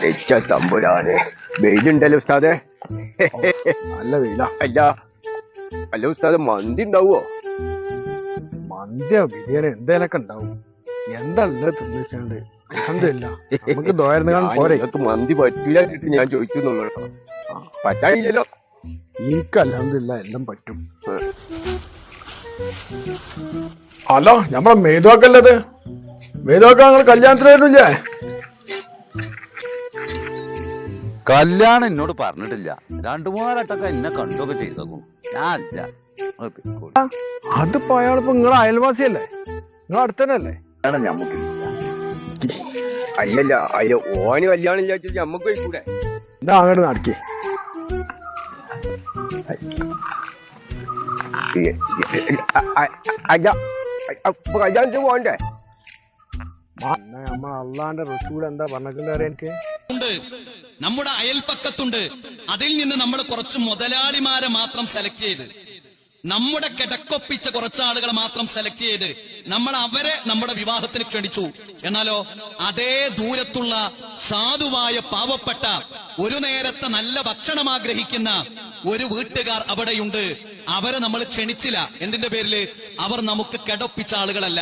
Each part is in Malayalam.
തെച്ച തമ്പുരാനെ വെയിലുണ്ടല്ലോ ഉസ്താദെ. നല്ല വെയില. അല്ല അല്ല ഉസ്താദ്, മന്തി ഉണ്ടാവോ? മന്തിയോ ബിരിയാണി എന്തേലൊക്കെ ഉണ്ടാവും. എന്താ ഉള്ളത് തിന്നിച്ചാണ്ട് അൽഹംദുലില്ലാ. നമുക്ക് പോരെ. നിങ്ങൾക്ക് മന്തി പറ്റൂല ഞാൻ ചോദിച്ചു. പറ്റാനില്ലല്ലോ. എനിക്ക് അൽഹംദുലില്ലാ എല്ലാം പറ്റും. അല്ല നമ്മളെ മേധോക്കല്ലത്. മേധോക്ക നിങ്ങൾ കല്യാണത്തിന് വരുന്നില്ലേ? കല്യാണം എന്നോട് പറഞ്ഞിട്ടില്ല. 2-3 വട്ടമൊക്കെ എന്നെ കണ്ടൊക്കെ ചെയ്തേക്കും. ഞാൻ ഇല്ല. അതിപ്പോ അയാളിപ്പോ നിങ്ങളെ അയൽവാസിയല്ലേ, നിങ്ങൾ അടുത്തന്നല്ലേ? അല്ലല്ല അയ്യോ, ഓന് കല്യാണം ഇല്ലാച്ചിട്ട് നമ്മക്ക് പോയിക്കൂടെ? എന്താ അങ്ങോട്ട് നടക്കി. അല്ല അപ്പൊ കല്യാണത്തിന് പോകണ്ടേ? നമ്മൾ അള്ളാന്റെ റസൂൽ എന്താ പറഞ്ഞിട്ടുണ്ട് അറിയാൻ എനിക്ക്. നമ്മുടെ അയൽപ്പക്കത്തുണ്ട്. അതിൽ നിന്ന് നമ്മൾ കുറച്ച് മുതലാളിമാരെ മാത്രം സെലക്ട് ചെയ്ത്, നമ്മുടെ കിടക്കൊപ്പിച്ച കുറച്ച് ആളുകളെ മാത്രം സെലക്ട് ചെയ്ത് നമ്മൾ അവരെ നമ്മുടെ വിവാഹത്തിന് ക്ഷണിച്ചു. എന്നാലോ അതേ ദൂരത്തുള്ള സാധുവായ പാവപ്പെട്ട ഒരു നേരത്തെ നല്ല ഭക്ഷണം ആഗ്രഹിക്കുന്ന ഒരു വീട്ടുകാർ അവിടെയുണ്ട്. അവരെ നമ്മൾ ക്ഷണിച്ചില്ല. എന്തിന്റെ പേരില്? അവർ നമുക്ക് കിടപ്പിച്ച ആളുകളല്ല.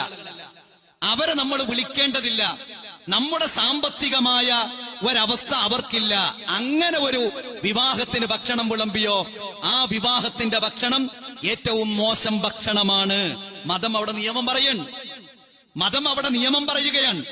അവരെ നമ്മൾ വിളിക്കേണ്ടതില്ല. നമ്മുടെ സാമ്പത്തികമായ ഒരവസ്ഥ അവർക്കില്ല. അങ്ങനെ ഒരു വിവാഹത്തിന് ഭക്ഷണം വിളമ്പിയോ ആ വിവാഹത്തിന്റെ ഭക്ഷണം ഏറ്റവും മോശം ഭക്ഷണമാണ്. മതം അവിടെ നിയമം പറയുകയാണ്.